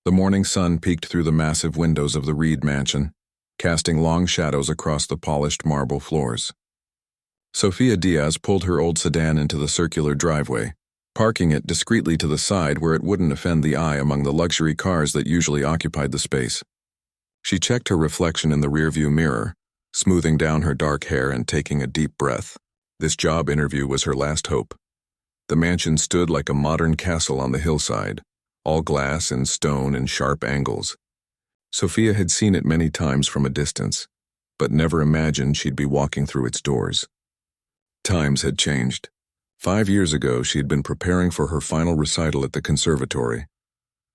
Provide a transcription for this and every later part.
The morning sun peeked through the massive windows of the Reed mansion, casting long shadows across the polished marble floors. Sofia Diaz pulled her old sedan into the circular driveway, parking it discreetly to the side where it wouldn't offend the eye among the luxury cars that usually occupied the space. She checked her reflection in the rearview mirror, smoothing down her dark hair and taking a deep breath. This job interview was her last hope. The mansion stood like a modern castle on the hillside, all glass and stone and sharp angles. Sofia had seen it many times from a distance, but never imagined she'd be walking through its doors. Times had changed. 5 years ago, she had been preparing for her final recital at the conservatory,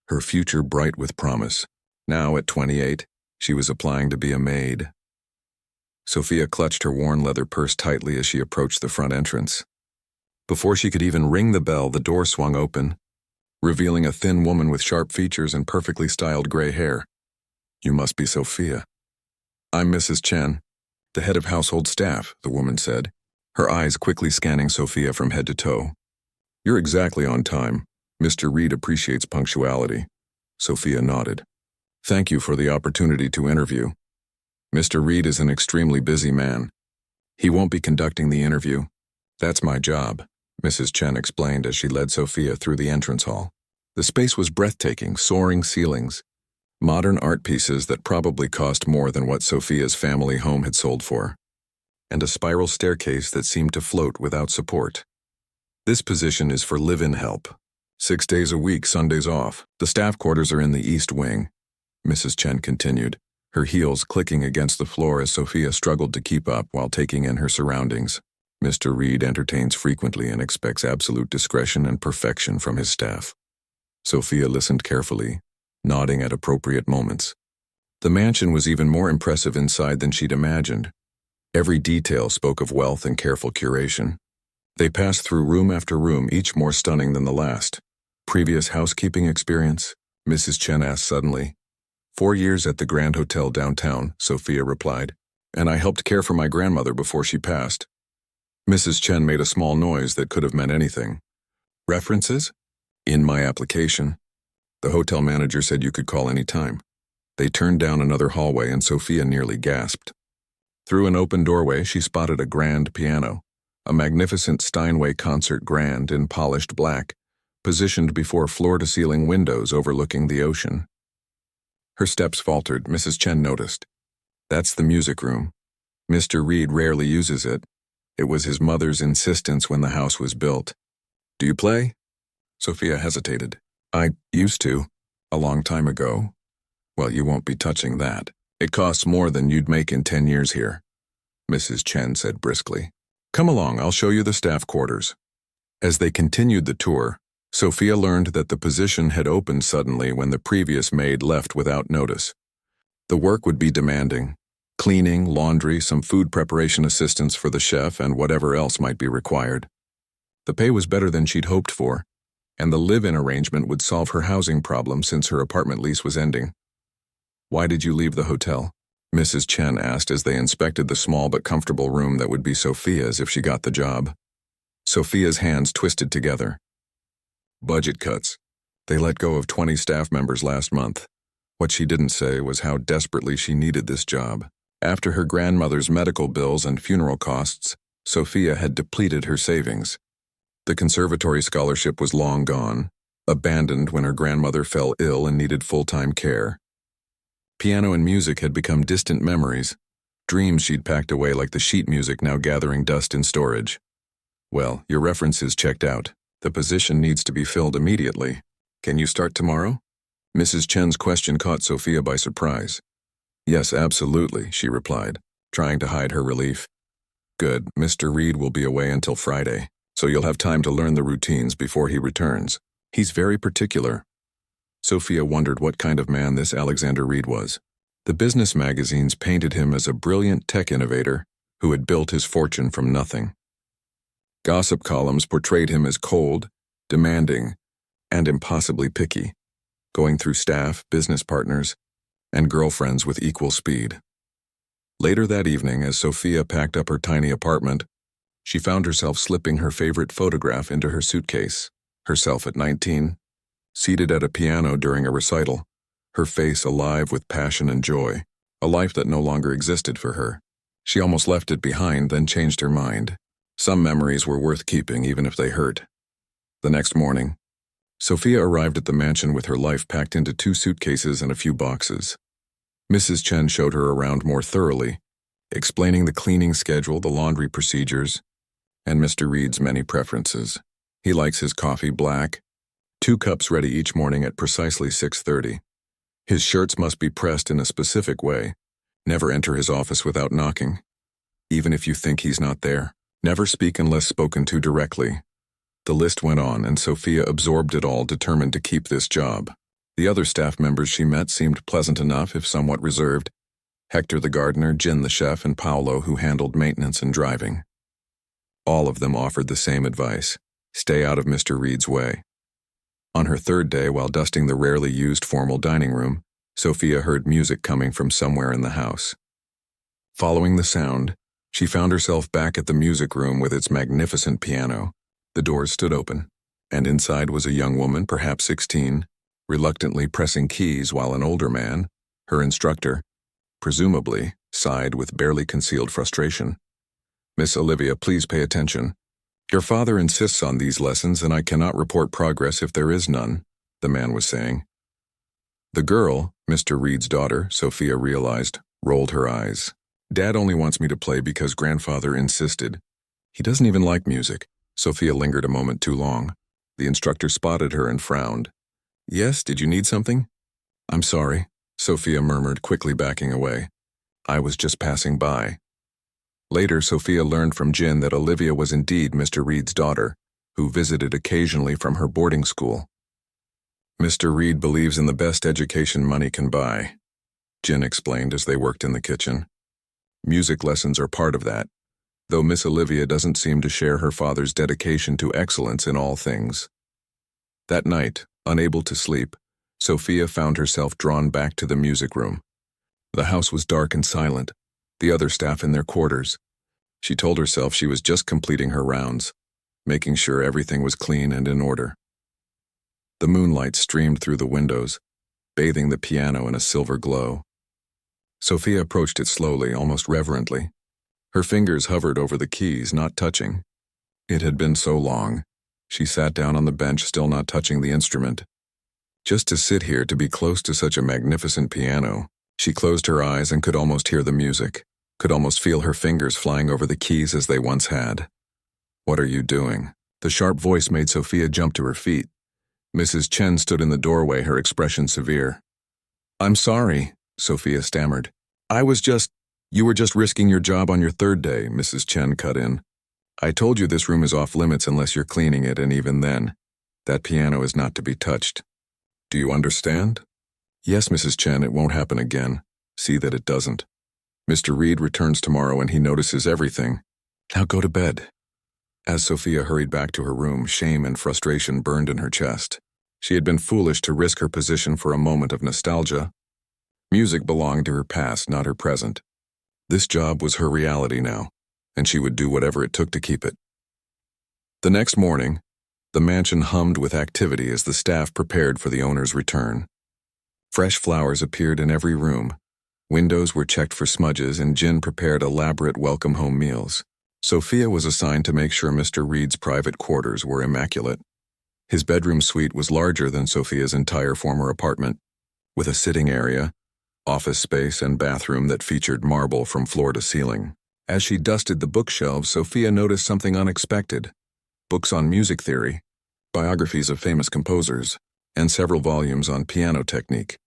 her future bright with promise. Now, at 28, she was applying to be a maid. Sofia clutched her worn leather purse tightly as she approached the front entrance. Before she could even ring the bell, the door swung open, revealing a thin woman with sharp features and perfectly styled gray hair. "You must be Sofia." "I'm Mrs. Chen, the head of household staff," the woman said, her eyes quickly scanning Sofia from head to toe. "You're exactly on time. Mr. Reed appreciates punctuality." Sofia nodded. "Thank you for the opportunity to interview. Mr. Reed is an extremely busy man. He won't be conducting the interview. That's my job," Mrs. Chen explained as she led Sofia through the entrance hall. The space was breathtaking, soaring ceilings, modern art pieces that probably cost more than what Sofia's family home had sold for, and a spiral staircase that seemed to float without support. "This position is for live-in help. 6 days a week, Sundays off. The staff quarters are in the east wing," Mrs. Chen continued, her heels clicking against the floor as Sofia struggled to keep up while taking in her surroundings. "Mr. Reed entertains frequently and expects absolute discretion and perfection from his staff." Sofia listened carefully, nodding at appropriate moments. The mansion was even more impressive inside than she'd imagined. Every detail spoke of wealth and careful curation. They passed through room after room, each more stunning than the last. "Previous housekeeping experience?" Mrs. Chen asked suddenly. 4 years at the Grand Hotel downtown," Sofia replied, "and I helped care for my grandmother before she passed." Mrs. Chen made a small noise that could have meant anything. "References?" "In my application. The hotel manager said you could call any time." They turned down another hallway and Sofia nearly gasped. Through an open doorway, she spotted a grand piano, a magnificent Steinway concert grand in polished black, positioned before floor-to-ceiling windows overlooking the ocean. Her steps faltered. Mrs. Chen noticed. "That's the music room. Mr. Reed rarely uses it. It was his mother's insistence when the house was built." "Do you play?" Sofia hesitated. "I used to, a long time ago." "Well, you won't be touching that. It costs more than you'd make in 10 years here," Mrs. Chen said briskly. "Come along, I'll show you the staff quarters." As they continued the tour, Sofia learned that the position had opened suddenly when the previous maid left without notice. The work would be demanding: cleaning, laundry, some food preparation assistance for the chef, and whatever else might be required. The pay was better than she'd hoped for, and the live-in arrangement would solve her housing problem since her apartment lease was ending. "Why did you leave the hotel?" Mrs. Chen asked as they inspected the small but comfortable room that would be Sofia's if she got the job. Sofia's hands twisted together. "Budget cuts. They let go of 20 staff members last month." What she didn't say was how desperately she needed this job. After her grandmother's medical bills and funeral costs, Sofia had depleted her savings. The conservatory scholarship was long gone, abandoned when her grandmother fell ill and needed full-time care. Piano and music had become distant memories, dreams she'd packed away like the sheet music now gathering dust in storage. "Well, your references checked out. The position needs to be filled immediately. Can you start tomorrow?" Mrs. Chen's question caught Sofia by surprise. "Yes, absolutely," she replied, trying to hide her relief. "Good, Mr. Reed will be away until Friday, so you'll have time to learn the routines before he returns. He's very particular." Sofia wondered what kind of man this Alexander Reed was. The business magazines painted him as a brilliant tech innovator who had built his fortune from nothing. Gossip columns portrayed him as cold, demanding, and impossibly picky, going through staff, business partners, and girlfriends with equal speed. Later that evening, as Sofia packed up her tiny apartment, she found herself slipping her favorite photograph into her suitcase, herself at 19, seated at a piano during a recital, her face alive with passion and joy, a life that no longer existed for her. She almost left it behind, then changed her mind. Some memories were worth keeping, even if they hurt. The next morning, Sophia arrived at the mansion with her life packed into 2 suitcases and a few boxes. Mrs. Chen showed her around more thoroughly, explaining the cleaning schedule, the laundry procedures, and Mr. Reed's many preferences. He likes his coffee black, 2 cups ready each morning at precisely 6:30. His shirts must be pressed in a specific way. Never enter his office without knocking. Even if you think he's not there, never speak unless spoken to directly. The list went on, and Sophia absorbed it all, determined to keep this job. The other staff members she met seemed pleasant enough, if somewhat reserved. Hector the gardener, Jin the chef, and Paolo, who handled maintenance and driving. All of them offered the same advice: stay out of Mr. Reed's way. On her 3rd day, while dusting the rarely used formal dining room, Sophia heard music coming from somewhere in the house. Following the sound, she found herself back at the music room with its magnificent piano. The doors stood open, and inside was a young woman, perhaps 16, reluctantly pressing keys while an older man, her instructor, presumably, sighed with barely concealed frustration. "Miss Olivia, please pay attention. Your father insists on these lessons, and I cannot report progress if there is none," the man was saying. The girl, Mr. Reed's daughter, Sophia realized, rolled her eyes. "Dad only wants me to play because grandfather insisted. He doesn't even like music." Sophia lingered a moment too long. The instructor spotted her and frowned. "Yes, did you need something?" "I'm sorry," Sophia murmured, quickly backing away. "I was just passing by." Later, Sophia learned from Jin that Olivia was indeed Mr. Reed's daughter, who visited occasionally from her boarding school. "Mr. Reed believes in the best education money can buy," Jin explained as they worked in the kitchen. "Music lessons are part of that, though Miss Olivia doesn't seem to share her father's dedication to excellence in all things." That night, unable to sleep, Sophia found herself drawn back to the music room. The house was dark and silent, the other staff in their quarters. She told herself she was just completing her rounds, making sure everything was clean and in order. The moonlight streamed through the windows, bathing the piano in a silver glow. Sophia approached it slowly, almost reverently. Her fingers hovered over the keys, not touching. It had been so long. She sat down on the bench, still not touching the instrument. Just to sit here, to be close to such a magnificent piano. She closed her eyes and could almost hear the music, could almost feel her fingers flying over the keys as they once had. "What are you doing?" The sharp voice made Sophia jump to her feet. Mrs. Chen stood in the doorway, her expression severe. "I'm sorry," Sophia stammered. You were just risking your job on your 3rd day," Mrs. Chen cut in. "I told you this room is off limits unless you're cleaning it, and even then, that piano is not to be touched. Do you understand?" "Yes, Mrs. Chen, it won't happen again. See that it doesn't. Mr. Reed returns tomorrow and he notices everything. Now go to bed." As Sophia hurried back to her room, shame and frustration burned in her chest. She had been foolish to risk her position for a moment of nostalgia. Music belonged to her past, not her present. This job was her reality now, and she would do whatever it took to keep it. The next morning, the mansion hummed with activity as the staff prepared for the owner's return. Fresh flowers appeared in every room. Windows were checked for smudges, and Jin prepared elaborate welcome home meals. Sophia was assigned to make sure Mr. Reed's private quarters were immaculate. His bedroom suite was larger than Sophia's entire former apartment, with a sitting area, office space, and bathroom that featured marble from floor to ceiling. As she dusted the bookshelves, Sophia noticed something unexpected: books on music theory, biographies of famous composers, and several volumes on piano technique.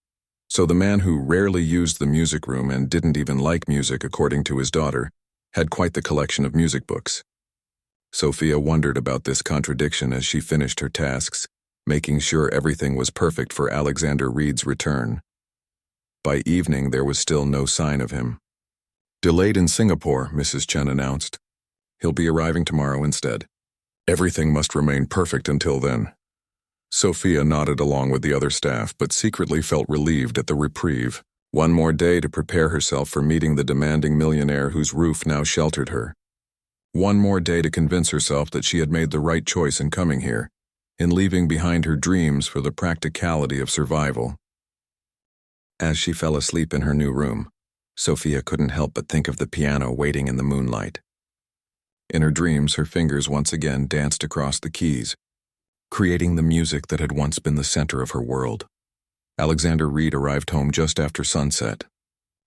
So the man who rarely used the music room and didn't even like music, according to his daughter, had quite the collection of music books. Sophia wondered about this contradiction as she finished her tasks, making sure everything was perfect for Alexander Reed's return. By evening, there was still no sign of him. "Delayed in Singapore," Mrs. Chen announced. "He'll be arriving tomorrow instead. Everything must remain perfect until then." Sophia nodded along with the other staff, but secretly felt relieved at the reprieve. One more day to prepare herself for meeting the demanding millionaire whose roof now sheltered her. One more day to convince herself that she had made the right choice in coming here, in leaving behind her dreams for the practicality of survival. As she fell asleep in her new room, Sophia couldn't help but think of the piano waiting in the moonlight. In her dreams, her fingers once again danced across the keys, creating the music that had once been the center of her world. Alexander Reed arrived home just after sunset,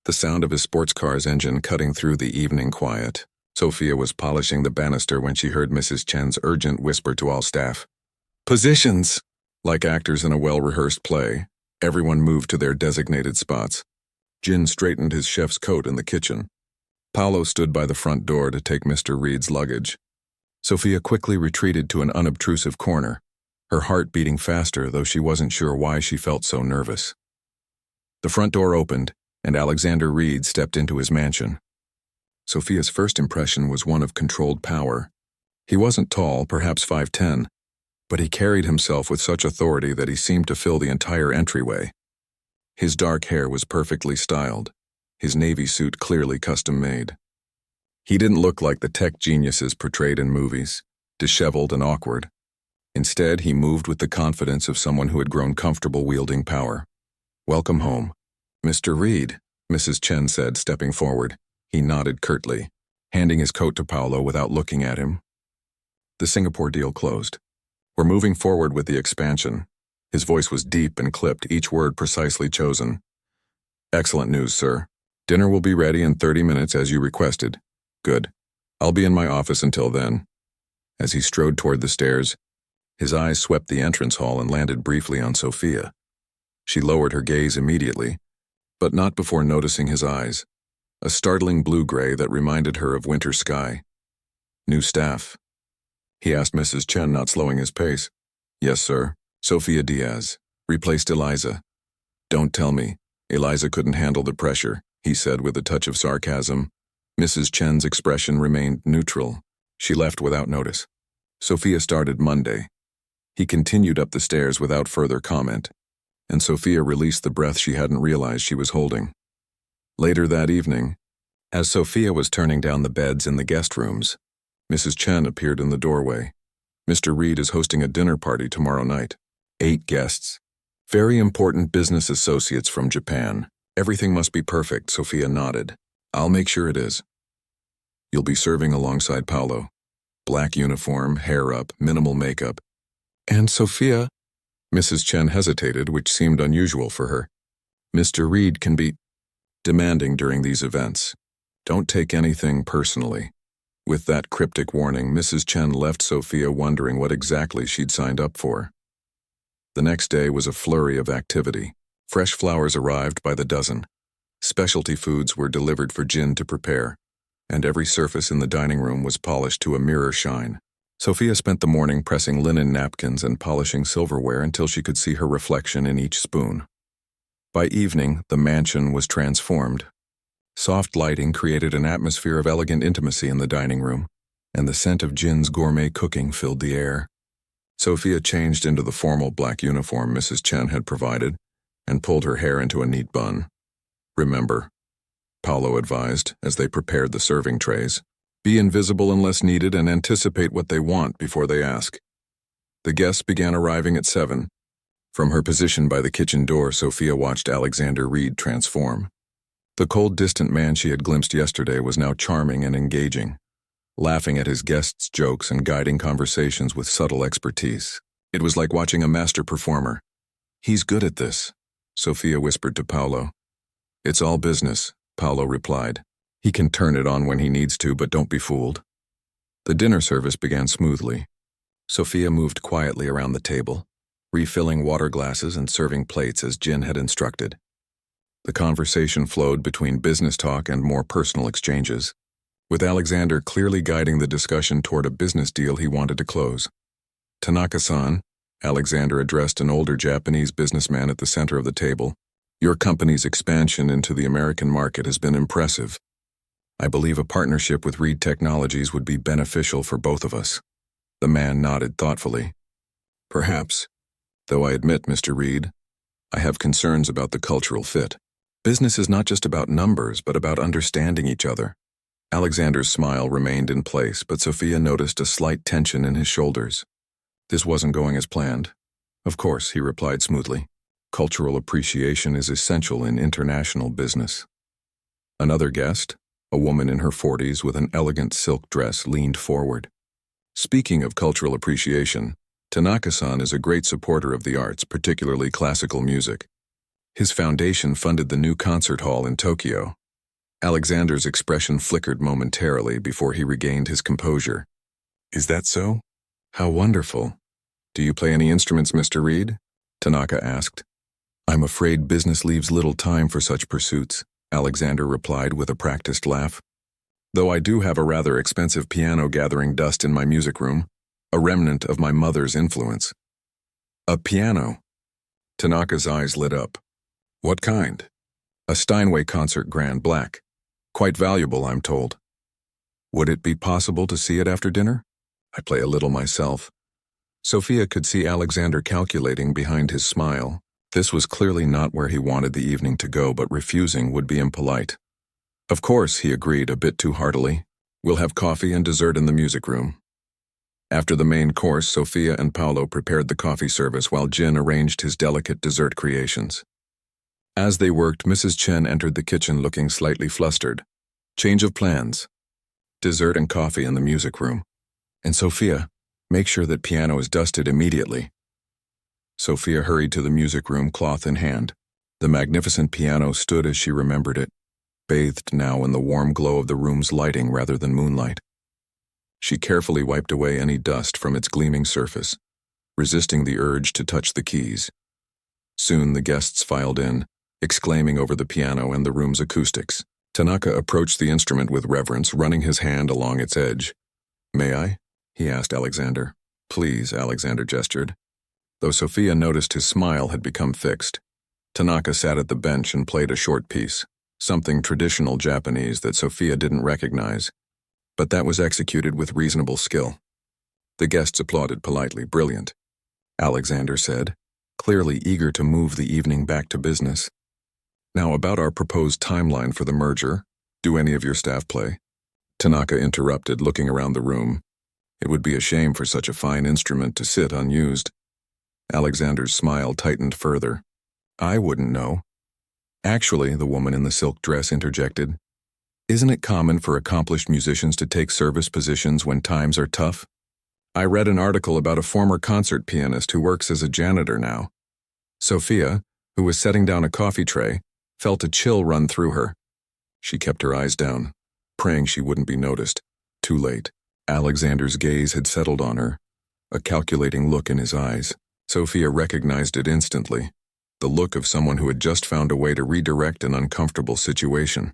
the sound of his sports car's engine cutting through the evening quiet. Sophia was polishing the banister when she heard Mrs. Chen's urgent whisper to all staff. "Positions!" Like actors in a well-rehearsed play, everyone moved to their designated spots. Jin straightened his chef's coat in the kitchen. Paolo stood by the front door to take Mr. Reed's luggage. Sophia quickly retreated to an unobtrusive corner, her heart beating faster, though she wasn't sure why she felt so nervous. The front door opened, and Alexander Reed stepped into his mansion. Sophia's first impression was one of controlled power. He wasn't tall, perhaps 5'10", but he carried himself with such authority that he seemed to fill the entire entryway. His dark hair was perfectly styled, his navy suit clearly custom-made. He didn't look like the tech geniuses portrayed in movies, disheveled and awkward. Instead, he moved with the confidence of someone who had grown comfortable wielding power. "Welcome home, Mr. Reed," Mrs. Chen said, stepping forward. He nodded curtly, handing his coat to Paolo without looking at him. The Singapore deal closed. "We're moving forward with the expansion." His voice was deep and clipped, each word precisely chosen. "Excellent news, sir. Dinner will be ready in 30 minutes as you requested." "Good. I'll be in my office until then." As he strode toward the stairs, his eyes swept the entrance hall and landed briefly on Sophia. She lowered her gaze immediately, but not before noticing his eyes, a startling blue-gray that reminded her of winter sky. "New staff?" he asked Mrs. Chen, not slowing his pace. "Yes, sir. Sophia Diaz. Replaced Eliza." "Don't tell me. Eliza couldn't handle the pressure," he said with a touch of sarcasm. Mrs. Chen's expression remained neutral. She left without notice. Sophia started Monday. He continued up the stairs without further comment, and Sophia released the breath she hadn't realized she was holding. Later that evening, as Sophia was turning down the beds in the guest rooms, Mrs. Chen appeared in the doorway. "Mr. Reed is hosting a dinner party tomorrow night. 8 guests. Very important business associates from Japan. Everything must be perfect," Sophia nodded. "I'll make sure it is. You'll be serving alongside Paolo. Black uniform, hair up, minimal makeup." "And Sophia?" Mrs. Chen hesitated, which seemed unusual for her. "Mr. Reed can be demanding during these events. Don't take anything personally." With that cryptic warning, Mrs. Chen left Sophia wondering what exactly she'd signed up for. The next day was a flurry of activity. Fresh flowers arrived by the dozen. Specialty foods were delivered for Jin to prepare, and every surface in the dining room was polished to a mirror shine. Sophia spent the morning pressing linen napkins and polishing silverware until she could see her reflection in each spoon. By evening, the mansion was transformed. Soft lighting created an atmosphere of elegant intimacy in the dining room, and the scent of Jin's gourmet cooking filled the air. Sophia changed into the formal black uniform Mrs. Chen had provided and pulled her hair into a neat bun. "Remember," Paolo advised as they prepared the serving trays, "be invisible unless needed and anticipate what they want before they ask." The guests began arriving at 7. From her position by the kitchen door, Sophia watched Alexander Reed transform. The cold, distant man she had glimpsed yesterday was now charming and engaging, laughing at his guests' jokes and guiding conversations with subtle expertise. It was like watching a master performer. "He's good at this," Sophia whispered to Paolo. "It's all business," Paolo replied. "He can turn it on when he needs to, but don't be fooled." The dinner service began smoothly. Sophia moved quietly around the table, refilling water glasses and serving plates as Jin had instructed. The conversation flowed between business talk and more personal exchanges, with Alexander clearly guiding the discussion toward a business deal he wanted to close. "Tanaka-san," Alexander addressed an older Japanese businessman at the center of the table, "your company's expansion into the American market has been impressive. I believe a partnership with Reed Technologies would be beneficial for both of us." The man nodded thoughtfully. "Perhaps, though I admit, Mr. Reed, I have concerns about the cultural fit. Business is not just about numbers, but about understanding each other." Alexander's smile remained in place, but Sophia noticed a slight tension in his shoulders. "This wasn't going as planned." "Of course," he replied smoothly. Cultural appreciation is essential in international business. Another guest, a woman in her 40s with an elegant silk dress, leaned forward. Speaking of cultural appreciation, Tanaka-san is a great supporter of the arts, particularly classical music. His foundation funded the new concert hall in Tokyo. Alexander's expression flickered momentarily before he regained his composure. Is that so? How wonderful. Do you play any instruments, Mr. Reed? Tanaka asked. I'm afraid business leaves little time for such pursuits, Alexander replied with a practiced laugh. Though I do have a rather expensive piano gathering dust in my music room, a remnant of my mother's influence. A piano? Tanaka's eyes lit up. What kind? A Steinway concert Grand Black. Quite valuable, I'm told. Would it be possible to see it after dinner? I play a little myself. Sophia could see Alexander calculating behind his smile. This was clearly not where he wanted the evening to go, but refusing would be impolite. Of course, he agreed a bit too heartily. We'll have coffee and dessert in the music room. After the main course, Sophia and Paolo prepared the coffee service while Jin arranged his delicate dessert creations. As they worked, Mrs. Chen entered the kitchen looking slightly flustered. Change of plans. Dessert and coffee in the music room. And Sophia, make sure that piano is dusted immediately. Sophia hurried to the music room, cloth in hand. The magnificent piano stood as she remembered it, bathed now in the warm glow of the room's lighting rather than moonlight. She carefully wiped away any dust from its gleaming surface, resisting the urge to touch the keys. Soon the guests filed in, exclaiming over the piano and the room's acoustics. Tanaka approached the instrument with reverence, running his hand along its edge. May I? He asked Alexander. Please, Alexander gestured. Though Sophia noticed his smile had become fixed, Tanaka sat at the bench and played a short piece, something traditional Japanese that Sophia didn't recognize, but that was executed with reasonable skill. The guests applauded politely. Brilliant, Alexander said, clearly eager to move the evening back to business. Now about our proposed timeline for the merger, do any of your staff play? Tanaka interrupted, looking around the room. It would be a shame for such a fine instrument to sit unused. Alexander's smile tightened further. I wouldn't know. Actually, the woman in the silk dress interjected, isn't it common for accomplished musicians to take service positions when times are tough? I read an article about a former concert pianist who works as a janitor now. Sophia, who was setting down a coffee tray, felt a chill run through her. She kept her eyes down, praying she wouldn't be noticed. Too late. Alexander's gaze had settled on her, a calculating look in his eyes. Sophia recognized it instantly, the look of someone who had just found a way to redirect an uncomfortable situation.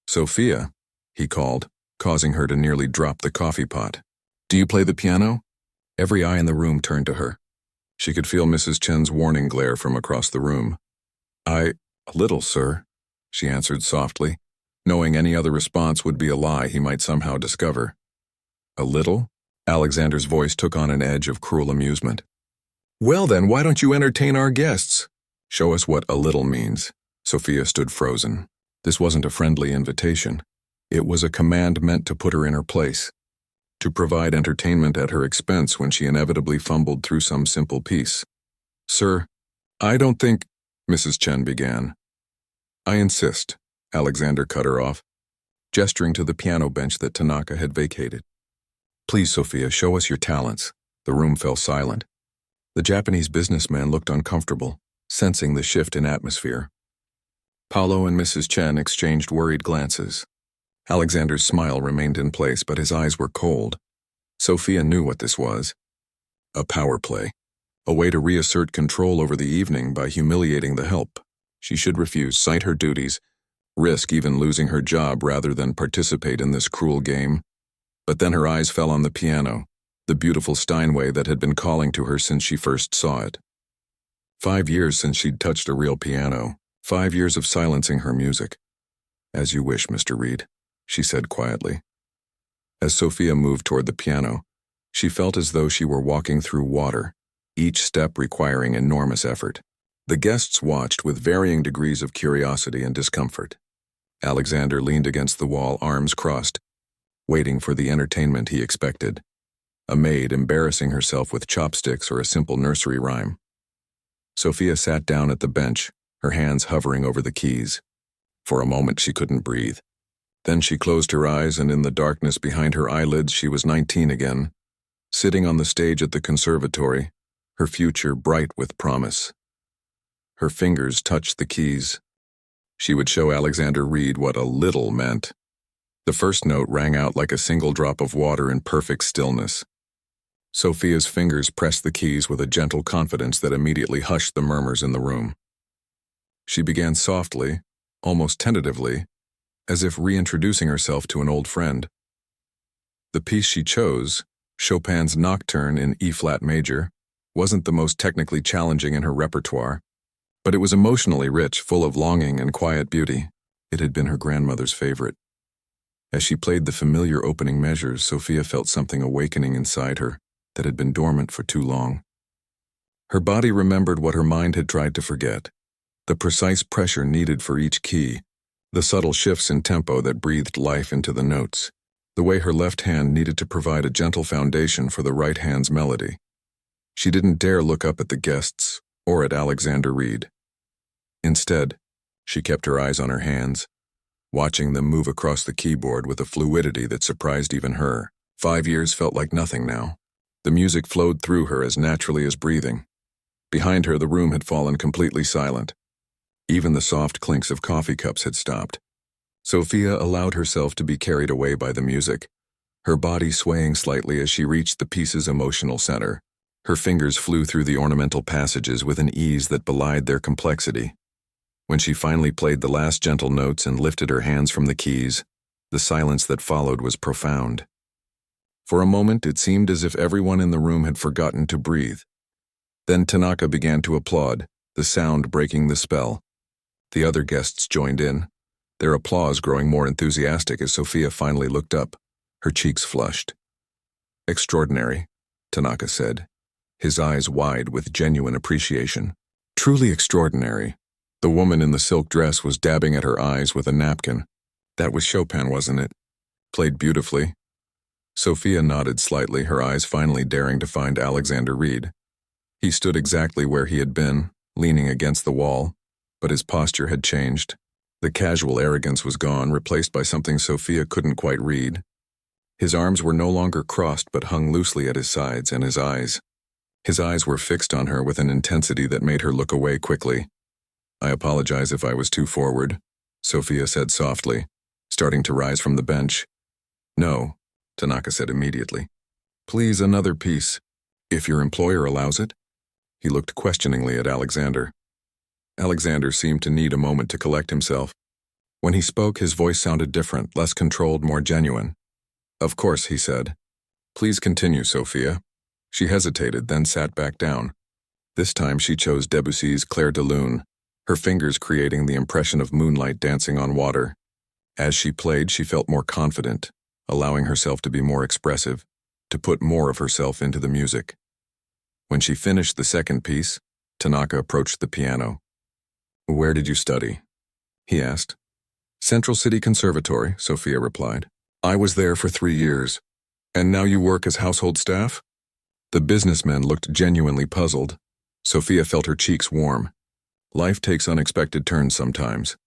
Sophia, he called, causing her to nearly drop the coffee pot. Do you play the piano? Every eye in the room turned to her. She could feel Mrs. Chen's warning glare from across the room. A little, sir, she answered softly, knowing any other response would be a lie he might somehow discover. A little? Alexander's voice took on an edge of cruel amusement. Well then, why don't you entertain our guests? Show us what a little means. Sophia stood frozen. This wasn't a friendly invitation. It was a command meant to put her in her place, to provide entertainment at her expense when she inevitably fumbled through some simple piece. Sir, I don't think, Mrs. Chen began. I insist, Alexander cut her off, gesturing to the piano bench that Tanaka had vacated. Please, Sophia, show us your talents. The room fell silent. The Japanese businessman looked uncomfortable, sensing the shift in atmosphere. Paolo and Mrs. Chen exchanged worried glances. Alexander's smile remained in place, but his eyes were cold. Sophia knew what this was. A power play. A way to reassert control over the evening by humiliating the help. She should refuse, cite her duties, risk even losing her job rather than participate in this cruel game. But then her eyes fell on the piano, the beautiful Steinway that had been calling to her since she first saw it. 5 years since she'd touched a real piano, 5 years of silencing her music. As you wish, Mr. Reed, she said quietly. As Sophia moved toward the piano, she felt as though she were walking through water, each step requiring enormous effort. The guests watched with varying degrees of curiosity and discomfort. Alexander leaned against the wall, arms crossed, waiting for the entertainment he expected. A maid embarrassing herself with chopsticks or a simple nursery rhyme. Sophia sat down at the bench, her hands hovering over the keys. For a moment she couldn't breathe. Then she closed her eyes, and in the darkness behind her eyelids she was 19 again, sitting on the stage at the conservatory, her future bright with promise. Her fingers touched the keys. She would show Alexander Reed what a little meant. The first note rang out like a single drop of water in perfect stillness. Sophia's fingers pressed the keys with a gentle confidence that immediately hushed the murmurs in the room. She began softly, almost tentatively, as if reintroducing herself to an old friend. The piece she chose, Chopin's Nocturne in E-flat major, wasn't the most technically challenging in her repertoire, but it was emotionally rich, full of longing and quiet beauty. It had been her grandmother's favorite. As she played the familiar opening measures, Sophia felt something awakening inside her that had been dormant for too long. Her body remembered what her mind had tried to forget: the precise pressure needed for each key, the subtle shifts in tempo that breathed life into the notes, the way her left hand needed to provide a gentle foundation for the right hand's melody. She didn't dare look up at the guests or at Alexander Reed. Instead, she kept her eyes on her hands, watching them move across the keyboard with a fluidity that surprised even her. 5 years felt like nothing now. The music flowed through her as naturally as breathing. Behind her, the room had fallen completely silent. Even the soft clinks of coffee cups had stopped. Sophia allowed herself to be carried away by the music, her body swaying slightly as she reached the piece's emotional center. Her fingers flew through the ornamental passages with an ease that belied their complexity. When she finally played the last gentle notes and lifted her hands from the keys, the silence that followed was profound. For a moment, it seemed as if everyone in the room had forgotten to breathe. Then Tanaka began to applaud, the sound breaking the spell. The other guests joined in, their applause growing more enthusiastic as Sophia finally looked up, her cheeks flushed. "Extraordinary," Tanaka said, his eyes wide with genuine appreciation. "Truly extraordinary." The woman in the silk dress was dabbing at her eyes with a napkin. "That was Chopin, wasn't it? Played beautifully." Sophia nodded slightly, her eyes finally daring to find Alexander Reed. He stood exactly where he had been, leaning against the wall, but his posture had changed. The casual arrogance was gone, replaced by something Sophia couldn't quite read. His arms were no longer crossed but hung loosely at his sides, and his eyes were fixed on her with an intensity that made her look away quickly. "I apologize if I was too forward," Sophia said softly, starting to rise from the bench. "No," Tanaka said immediately. "Please, another piece, if your employer allows it." He looked questioningly at Alexander. Alexander seemed to need a moment to collect himself. When he spoke, his voice sounded different, less controlled, more genuine. "Of course," he said. "Please continue, Sophia." She hesitated, then sat back down. This time she chose Debussy's Clair de Lune, her fingers creating the impression of moonlight dancing on water. As she played, she felt more confident, allowing herself to be more expressive, to put more of herself into the music. When she finished the second piece, Tanaka approached the piano. "Where did you study?" he asked. "Central City Conservatory," Sophia replied. "I was there for 3 years. And now you work as household staff?" The businessman looked genuinely puzzled. Sophia felt her cheeks warm. Life takes unexpected turns sometimes.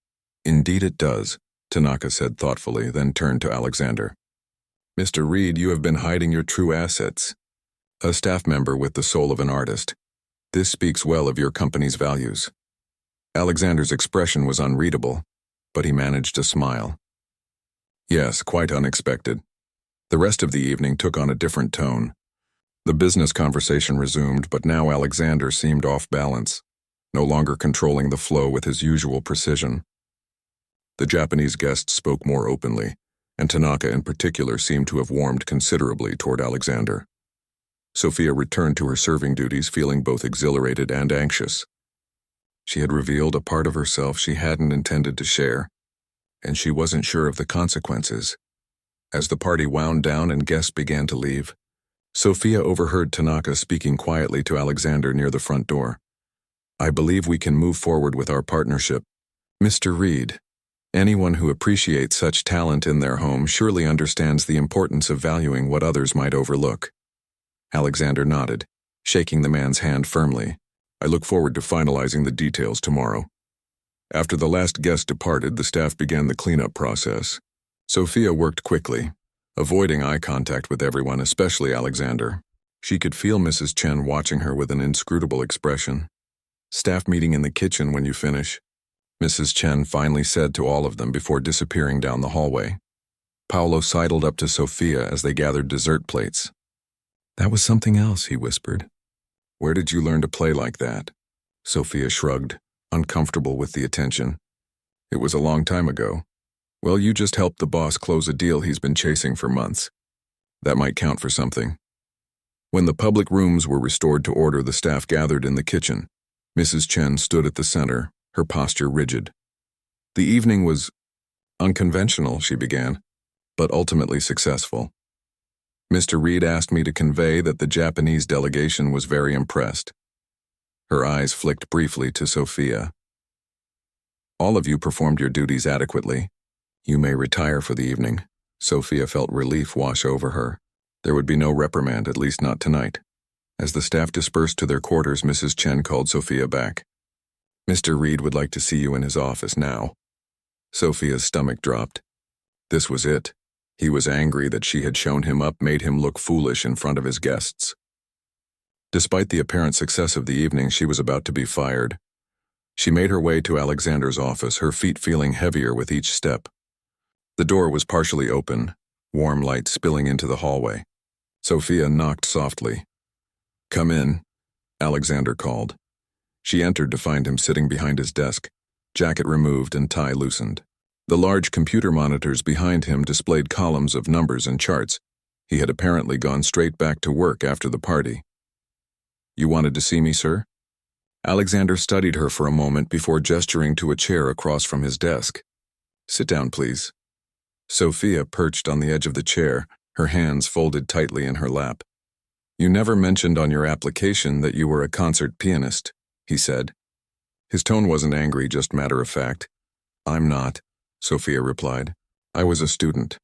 "Indeed it does," Tanaka said thoughtfully, then turned to Alexander. "Mr. Reed, you have been hiding your true assets. A staff member with the soul of an artist. This speaks well of your company's values." Alexander's expression was unreadable, but he managed to smile. "Yes, quite unexpected." The rest of the evening took on a different tone. The business conversation resumed, but now Alexander seemed off balance, no longer controlling the flow with his usual precision. The Japanese guests spoke more openly, and Tanaka in particular seemed to have warmed considerably toward Alexander. Sophia returned to her serving duties feeling both exhilarated and anxious. She had revealed a part of herself she hadn't intended to share, and she wasn't sure of the consequences. As the party wound down and guests began to leave, Sophia overheard Tanaka speaking quietly to Alexander near the front door. "I believe we can move forward with our partnership. Mr. Reed, anyone who appreciates such talent in their home surely understands the importance of valuing what others might overlook." Alexander nodded, shaking the man's hand firmly. I look forward to finalizing the details tomorrow. After the last guest departed, the staff began the cleanup process. Sophia worked quickly, avoiding eye contact with everyone, especially Alexander. She could feel Mrs. Chen watching her with an inscrutable expression. "Staff meeting in the kitchen when you finish," Mrs. Chen finally said to all of them before disappearing down the hallway. Paolo sidled up to Sophia as they gathered dessert plates. "That was something else," he whispered. "Where did you learn to play like that?" Sophia shrugged, uncomfortable with the attention. "It was a long time ago." "Well, you just helped the boss close a deal he's been chasing for months. That might count for something." When the public rooms were restored to order, the staff gathered in the kitchen. Mrs. Chen stood at the center, her posture rigid. "The evening was unconventional," she began, "but ultimately successful. Mr. Reed asked me to convey that the Japanese delegation was very impressed." Her eyes flicked briefly to Sophia. "All of you performed your duties adequately. You may retire for the evening." Sophia felt relief wash over her. There would be no reprimand, at least not tonight. As the staff dispersed to their quarters, Mrs. Chen called Sophia back. "Mr. Reed would like to see you in his office now." Sophia's stomach dropped. This was it. He was angry that she had shown him up, made him look foolish in front of his guests. Despite the apparent success of the evening, she was about to be fired. She made her way to Alexander's office, her feet feeling heavier with each step. The door was partially open, warm light spilling into the hallway. Sophia knocked softly. "Come in," Alexander called. She entered to find him sitting behind his desk, jacket removed and tie loosened. The large computer monitors behind him displayed columns of numbers and charts. He had apparently gone straight back to work after the party. "You wanted to see me, sir?" Alexander studied her for a moment before gesturing to a chair across from his desk. "Sit down, please." Sophia perched on the edge of the chair, her hands folded tightly in her lap. "You never mentioned on your application that you were a concert pianist," he said. His tone wasn't angry, just matter of fact. "I'm not," Sophia replied. "I was a student.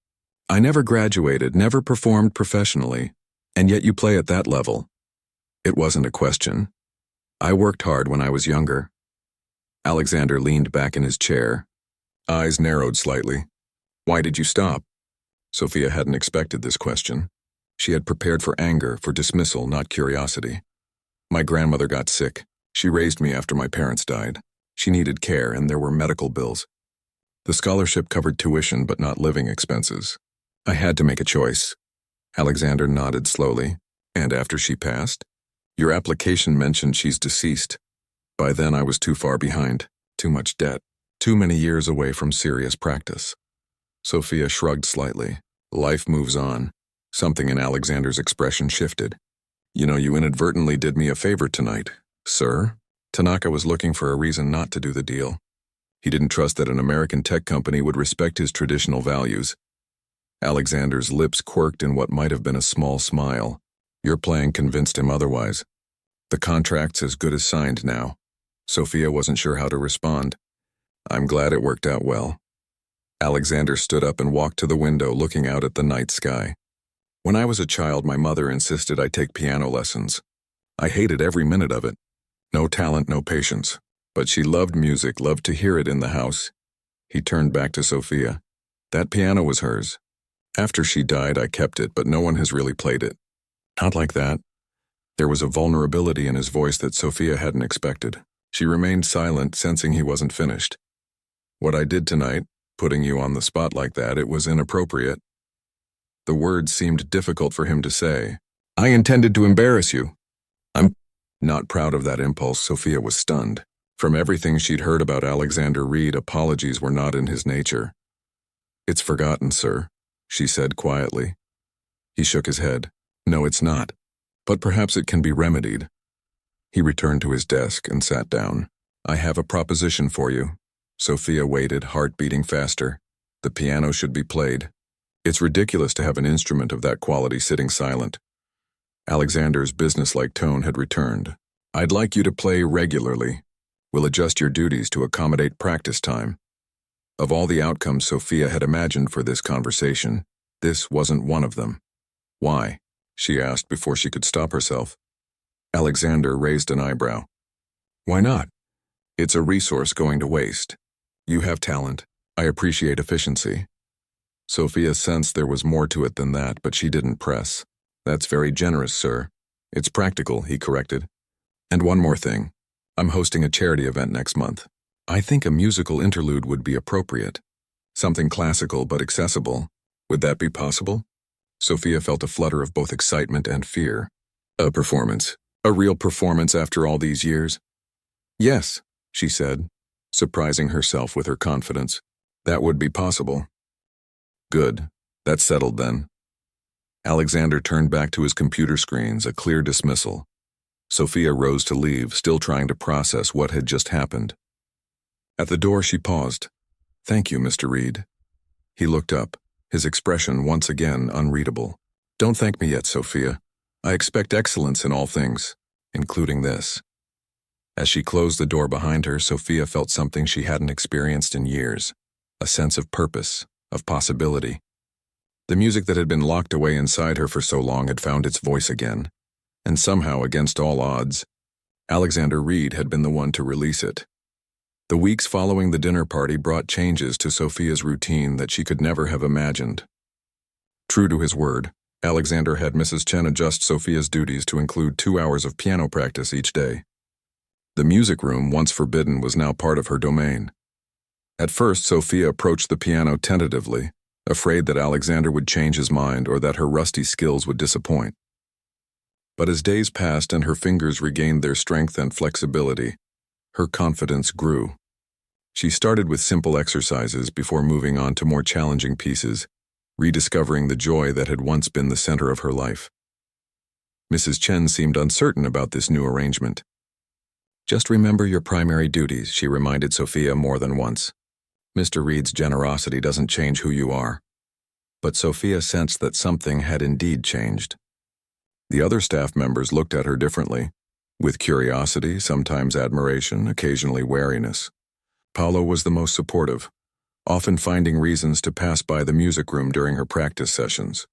I never graduated, never performed professionally, and yet you play at that level." It wasn't a question. "I worked hard when I was younger." Alexander leaned back in his chair. Eyes narrowed slightly. "Why did you stop?" Sophia hadn't expected this question. She had prepared for anger, for dismissal, not curiosity. "My grandmother got sick. She raised me after my parents died. She needed care, and there were medical bills. The scholarship covered tuition but not living expenses. I had to make a choice." Alexander nodded slowly. "And after she passed?" "Your application mentioned she's deceased. By then I was too far behind. Too much debt. Too many years away from serious practice." Sophia shrugged slightly. Life moves on. Something in Alexander's expression shifted. "You know, you inadvertently did me a favor tonight, sir." Tanaka was looking for a reason not to do the deal. He didn't trust that an American tech company would respect his traditional values. Alexander's lips quirked in what might have been a small smile. Your plan convinced him otherwise. "The contract's as good as signed now." Sophia wasn't sure how to respond. "I'm glad it worked out well." Alexander stood up and walked to the window, looking out at the night sky. "When I was a child, my mother insisted I take piano lessons. I hated every minute of it. No talent, no patience. But she loved music, loved to hear it in the house." He turned back to Sophia. "That piano was hers. After she died, I kept it, but no one has really played it." "Not like that." There was a vulnerability in his voice that Sophia hadn't expected. She remained silent, sensing he wasn't finished. "What I did tonight, putting you on the spot like that, it was inappropriate." The words seemed difficult for him to say. "I intended to embarrass you." "I'm not proud of that impulse." Sophia was stunned. From everything she'd heard about Alexander Reed, apologies were not in his nature. "It's forgotten, sir," she said quietly. He shook his head. "No, it's not. But perhaps it can be remedied." He returned to his desk and sat down. "I have a proposition for you." Sophia waited, heart beating faster. The piano should be played. It's ridiculous to have an instrument of that quality sitting silent. Alexander's businesslike tone had returned. "I'd like you to play regularly. We'll adjust your duties to accommodate practice time." Of all the outcomes Sophia had imagined for this conversation, this wasn't one of them. "Why?" she asked before she could stop herself. Alexander raised an eyebrow. Why not? It's a resource going to waste. You have talent. I appreciate efficiency. Sophia sensed there was more to it than that, but she didn't press. That's very generous, sir. It's practical, he corrected. And one more thing. I'm hosting a charity event next month. I think a musical interlude would be appropriate. Something classical but accessible. Would that be possible? Sophia felt a flutter of both excitement and fear. A performance. A real performance after all these years? Yes, she said, surprising herself with her confidence. That would be possible. Good. That's settled then. Alexander turned back to his computer screens, a clear dismissal. Sophia rose to leave, still trying to process what had just happened. At the door, she paused. Thank you, Mr. Reed. He looked up, his expression once again unreadable. Don't thank me yet, Sophia. I expect excellence in all things, including this. As she closed the door behind her, Sophia felt something she hadn't experienced in years, a sense of purpose, of possibility. The music that had been locked away inside her for so long had found its voice again, and somehow, against all odds, Alexander Reed had been the one to release it. The weeks following the dinner party brought changes to Sophia's routine that she could never have imagined. True to his word, Alexander had Mrs. Chen adjust Sophia's duties to include 2 hours of piano practice each day. The music room, once forbidden, was now part of her domain. At first, Sophia approached the piano tentatively, afraid that Alexander would change his mind or that her rusty skills would disappoint. But as days passed and her fingers regained their strength and flexibility, her confidence grew. She started with simple exercises before moving on to more challenging pieces, rediscovering the joy that had once been the center of her life. Mrs. Chen seemed uncertain about this new arrangement. Just remember your primary duties, she reminded Sophia more than once. Mr. Reed's generosity doesn't change who you are. But Sophia sensed that something had indeed changed. The other staff members looked at her differently, with curiosity, sometimes admiration, occasionally wariness. Paolo was the most supportive, often finding reasons to pass by the music room during her practice sessions.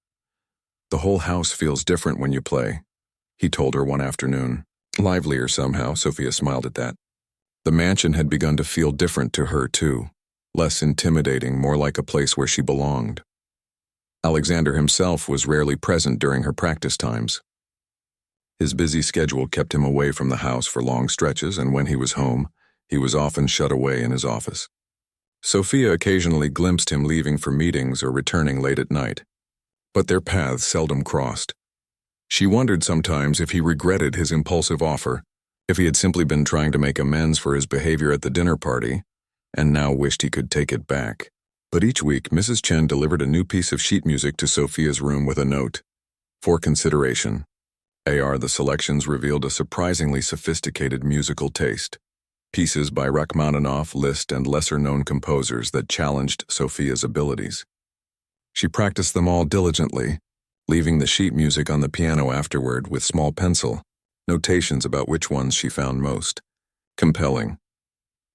The whole house feels different when you play, he told her one afternoon. Livelier somehow, Sophia smiled at that. The mansion had begun to feel different to her too, less intimidating, more like a place where she belonged. Alexander himself was rarely present during her practice times. His busy schedule kept him away from the house for long stretches, and when he was home, he was often shut away in his office. Sophia occasionally glimpsed him leaving for meetings or returning late at night, but their paths seldom crossed. She wondered sometimes if he regretted his impulsive offer, if he had simply been trying to make amends for his behavior at the dinner party, and now wished he could take it back. But each week, Mrs. Chen delivered a new piece of sheet music to Sophia's room with a note. For consideration. The selections revealed a surprisingly sophisticated musical taste. Pieces by Rachmaninoff, Liszt, and lesser-known composers that challenged Sophia's abilities. She practiced them all diligently, leaving the sheet music on the piano afterward with small pencil, notations about which ones she found most compelling.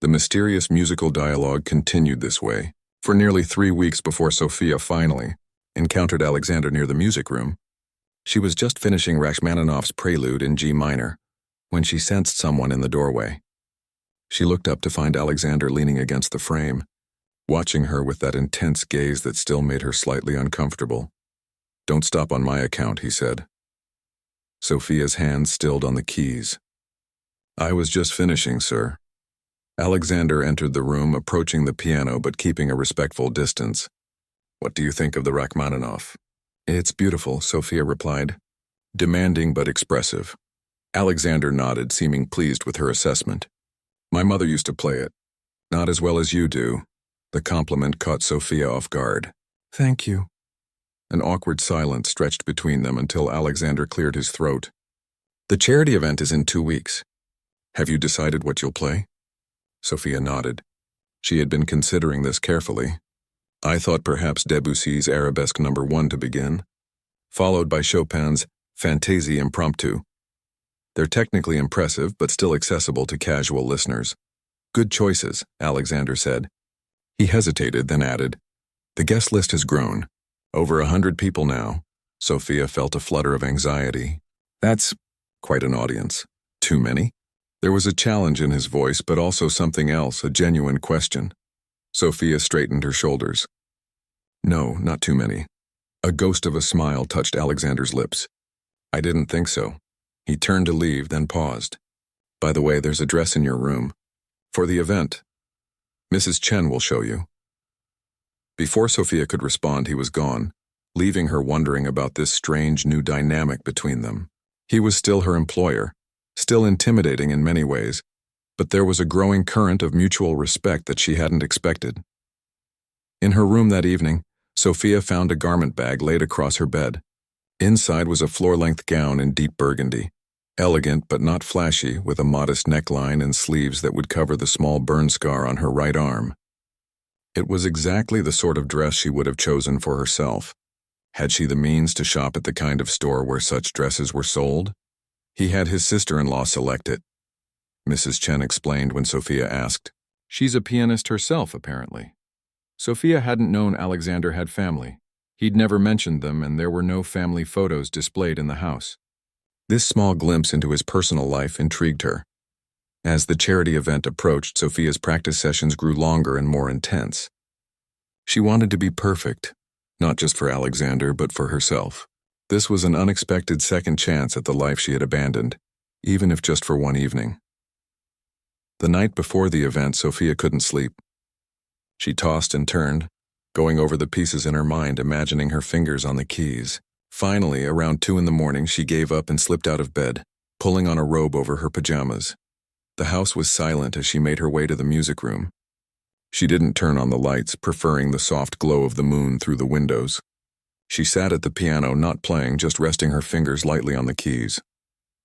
The mysterious musical dialogue continued this way for nearly 3 weeks before Sophia finally encountered Alexander near the music room. She was just finishing Rachmaninoff's Prelude in G minor when she sensed someone in the doorway. She looked up to find Alexander leaning against the frame, watching her with that intense gaze that still made her slightly uncomfortable. "Don't stop on my account," he said. Sophia's hand stilled on the keys. "I was just finishing, sir." Alexander entered the room, approaching the piano but keeping a respectful distance. "What do you think of the Rachmaninoff?" "It's beautiful," Sophia replied, demanding but expressive. Alexander nodded, seeming pleased with her assessment. "My mother used to play it. Not as well as you do." The compliment caught Sophia off guard. "Thank you." An awkward silence stretched between them until Alexander cleared his throat. "The charity event is in 2 weeks. Have you decided what you'll play?" Sophia nodded. She had been considering this carefully. "I thought perhaps Debussy's Arabesque No. 1 to begin, followed by Chopin's Fantaisie Impromptu. They're technically impressive but still accessible to casual listeners." "Good choices," Alexander said. He hesitated, then added, "The guest list has grown. Over 100 people now." Sophia felt a flutter of anxiety. "That's quite an audience. Too many?" There was a challenge in his voice, but also something else, a genuine question. Sophia straightened her shoulders. No, not too many. A ghost of a smile touched Alexander's lips. I didn't think so. He turned to leave, then paused. By the way, there's a dress in your room. For the event. Mrs. Chen will show you. Before Sophia could respond, he was gone, leaving her wondering about this strange new dynamic between them. He was still her employer, still intimidating in many ways, but there was a growing current of mutual respect that she hadn't expected. In her room that evening, Sophia found a garment bag laid across her bed. Inside was a floor-length gown in deep burgundy, elegant but not flashy, with a modest neckline and sleeves that would cover the small burn scar on her right arm. It was exactly the sort of dress she would have chosen for herself. Had she the means to shop at the kind of store where such dresses were sold? He had his sister-in-law select it. Mrs. Chen explained when Sophia asked. She's a pianist herself, apparently. Sophia hadn't known Alexander had family. He'd never mentioned them, and there were no family photos displayed in the house. This small glimpse into his personal life intrigued her. As the charity event approached, Sophia's practice sessions grew longer and more intense. She wanted to be perfect, not just for Alexander, but for herself. This was an unexpected second chance at the life she had abandoned, even if just for one evening. The night before the event, Sophia couldn't sleep. She tossed and turned, going over the pieces in her mind, imagining her fingers on the keys. Finally, around 2 a.m, she gave up and slipped out of bed, pulling on a robe over her pajamas. The house was silent as she made her way to the music room. She didn't turn on the lights, preferring the soft glow of the moon through the windows. She sat at the piano, not playing, just resting her fingers lightly on the keys.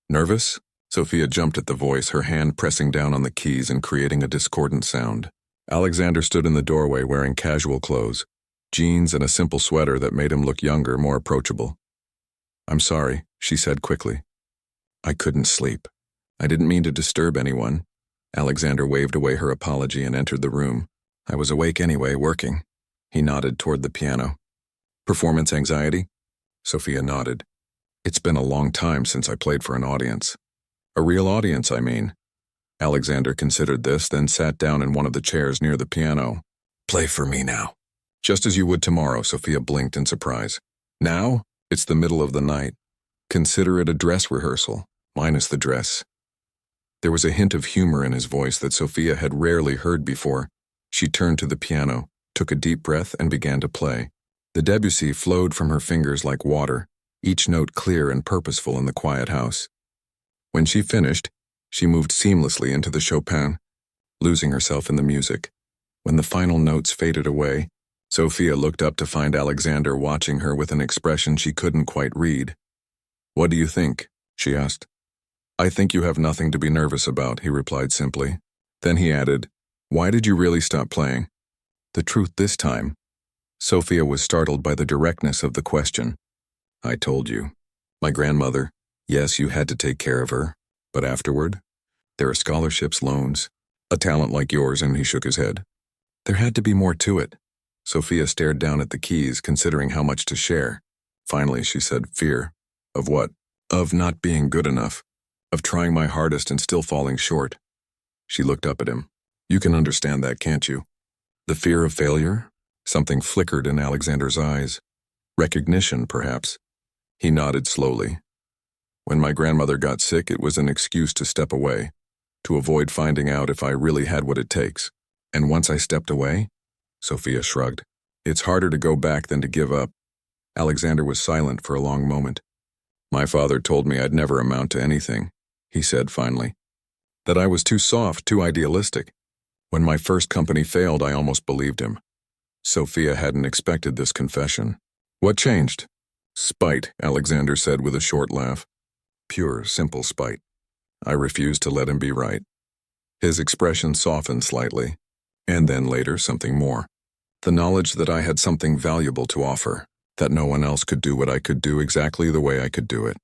Nervous? Sophia jumped at the voice, her hand pressing down on the keys and creating a discordant sound. Alexander stood in the doorway wearing casual clothes, jeans and a simple sweater that made him look younger, more approachable. I'm sorry, she said quickly. I couldn't sleep. I didn't mean to disturb anyone. Alexander waved away her apology and entered the room. I was awake anyway, working. He nodded toward the piano. Performance anxiety? Sophia nodded. It's been a long time since I played for an audience. A real audience, I mean. Alexander considered this, then sat down in one of the chairs near the piano. Play for me now. Just as you would tomorrow, Sophia blinked in surprise. Now? It's the middle of the night. Consider it a dress rehearsal, minus the dress. There was a hint of humor in his voice that Sophia had rarely heard before. She turned to the piano, took a deep breath, and began to play. The Debussy flowed from her fingers like water, each note clear and purposeful in the quiet house. When she finished, she moved seamlessly into the Chopin, losing herself in the music. When the final notes faded away, Sophia looked up to find Alexander watching her with an expression she couldn't quite read. What do you think? She asked. I think you have nothing to be nervous about, he replied simply. Then he added, Why did you really stop playing? The truth this time. Sophia was startled by the directness of the question. I told you. My grandmother. Yes, you had to take care of her. But afterward? There are scholarships, loans, a talent like yours, and he shook his head. There had to be more to it. Sophia stared down at the keys, considering how much to share. Finally, she said, Fear. Of what? Of not being good enough. Of trying my hardest and still falling short. She looked up at him. You can understand that, can't you? The fear of failure? Something flickered in Alexander's eyes. Recognition, perhaps. He nodded slowly. When my grandmother got sick, it was an excuse to step away, to avoid finding out if I really had what it takes. And once I stepped away, Sophia shrugged. It's harder to go back than to give up. Alexander was silent for a long moment. My father told me I'd never amount to anything, he said finally. That I was too soft, too idealistic. When my first company failed, I almost believed him. Sophia hadn't expected this confession. What changed? Spite, Alexander said with a short laugh. Pure, simple spite. I refused to let him be right. His expression softened slightly, and then later something more. The knowledge that I had something valuable to offer, that no one else could do what I could do exactly the way I could do it.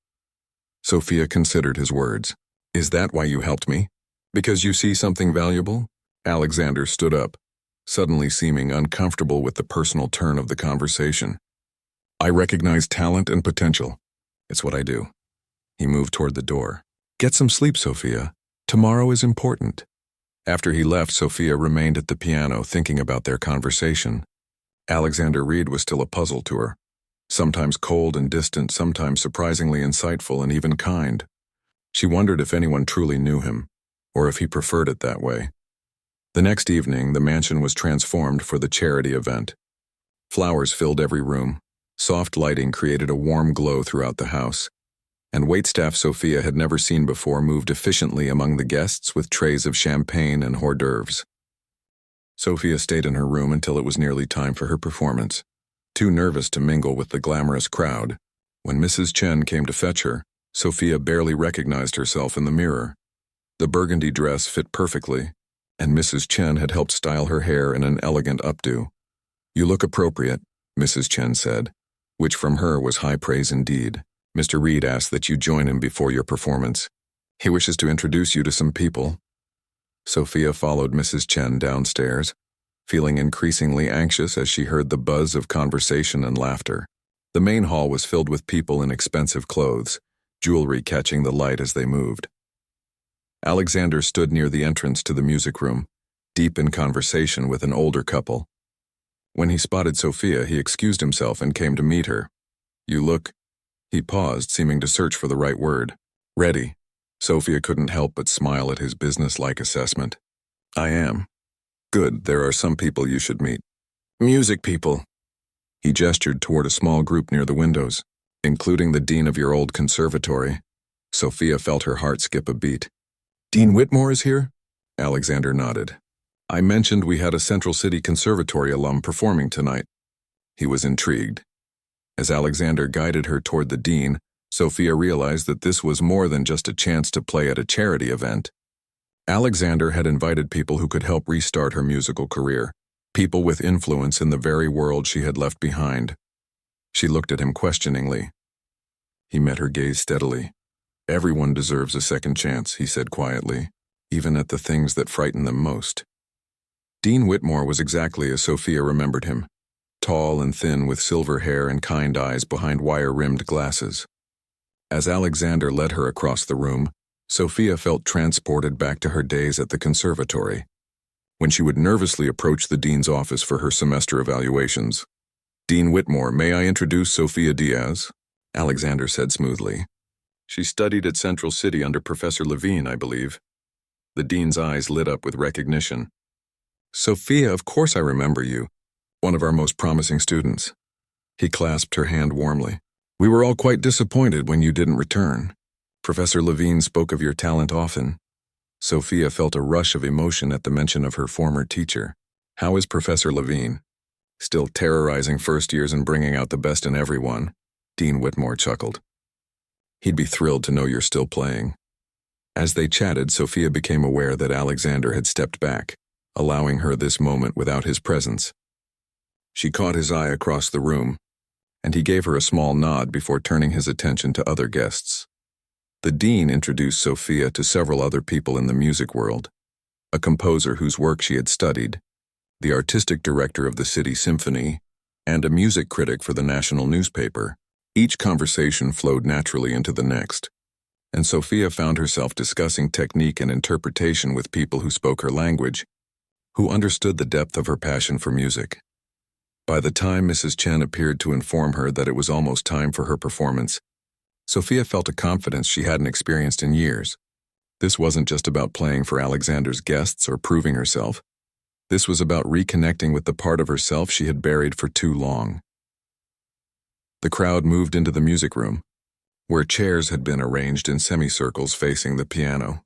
Sophia considered his words. Is that why you helped me? Because you see something valuable? Alexander stood up, suddenly seeming uncomfortable with the personal turn of the conversation. I recognize talent and potential. It's what I do. He moved toward the door. Get some sleep, Sophia. Tomorrow is important. After he left, Sophia remained at the piano thinking about their conversation. Alexander Reed was still a puzzle to her. Sometimes cold and distant, sometimes surprisingly insightful and even kind. She wondered if anyone truly knew him, or if he preferred it that way. The next evening, the mansion was transformed for the charity event. Flowers filled every room. Soft lighting created a warm glow throughout the house. And waitstaff Sophia had never seen before moved efficiently among the guests with trays of champagne and hors d'oeuvres. Sophia stayed in her room until it was nearly time for her performance, too nervous to mingle with the glamorous crowd. When Mrs. Chen came to fetch her, Sophia barely recognized herself in the mirror. The burgundy dress fit perfectly, and Mrs. Chen had helped style her hair in an elegant updo. "You look appropriate," Mrs. Chen said, which from her was high praise indeed. "Mr. Reed asked that you join him before your performance. He wishes to introduce you to some people." Sophia followed Mrs. Chen downstairs, feeling increasingly anxious as she heard the buzz of conversation and laughter. The main hall was filled with people in expensive clothes, jewelry catching the light as they moved. Alexander stood near the entrance to the music room, deep in conversation with an older couple. When he spotted Sophia, he excused himself and came to meet her. "You look—" He paused, seeming to search for the right word. "Ready." Sophia couldn't help but smile at his business-like assessment. "I am." "Good, there are some people you should meet." "Music people." He gestured toward a small group near the windows, including the dean of your old conservatory. Sophia felt her heart skip a beat. "Dean Whitmore is here?" Alexander nodded. "I mentioned we had a Central City Conservatory alum performing tonight." He was intrigued. As Alexander guided her toward the dean, Sophia realized that this was more than just a chance to play at a charity event. Alexander had invited people who could help restart her musical career, people with influence in the very world she had left behind. She looked at him questioningly. He met her gaze steadily. "Everyone deserves a second chance," he said quietly, "even at the things that frighten them most." Dean Whitmore was exactly as Sophia remembered him. Tall and thin with silver hair and kind eyes behind wire-rimmed glasses. As Alexander led her across the room, Sophia felt transported back to her days at the conservatory, when she would nervously approach the dean's office for her semester evaluations. "Dean Whitmore, may I introduce Sophia Diaz?" Alexander said smoothly. "She studied at Central City under Professor Levine, I believe." The dean's eyes lit up with recognition. "Sophia, of course I remember you. One of our most promising students." He clasped her hand warmly. "We were all quite disappointed when you didn't return. Professor Levine spoke of your talent often." Sophia felt a rush of emotion at the mention of her former teacher. "How is Professor Levine?" "Still terrorizing first years and bringing out the best in everyone," Dean Whitmore chuckled. "He'd be thrilled to know you're still playing." As they chatted, Sophia became aware that Alexander had stepped back, allowing her this moment without his presence. She caught his eye across the room, and he gave her a small nod before turning his attention to other guests. The dean introduced Sophia to several other people in the music world, a composer whose work she had studied, the artistic director of the city symphony, and a music critic for the national newspaper. Each conversation flowed naturally into the next, and Sophia found herself discussing technique and interpretation with people who spoke her language, who understood the depth of her passion for music. By the time Mrs. Chen appeared to inform her that it was almost time for her performance, Sophia felt a confidence she hadn't experienced in years. This wasn't just about playing for Alexander's guests or proving herself. This was about reconnecting with the part of herself she had buried for too long. The crowd moved into the music room, where chairs had been arranged in semicircles facing the piano.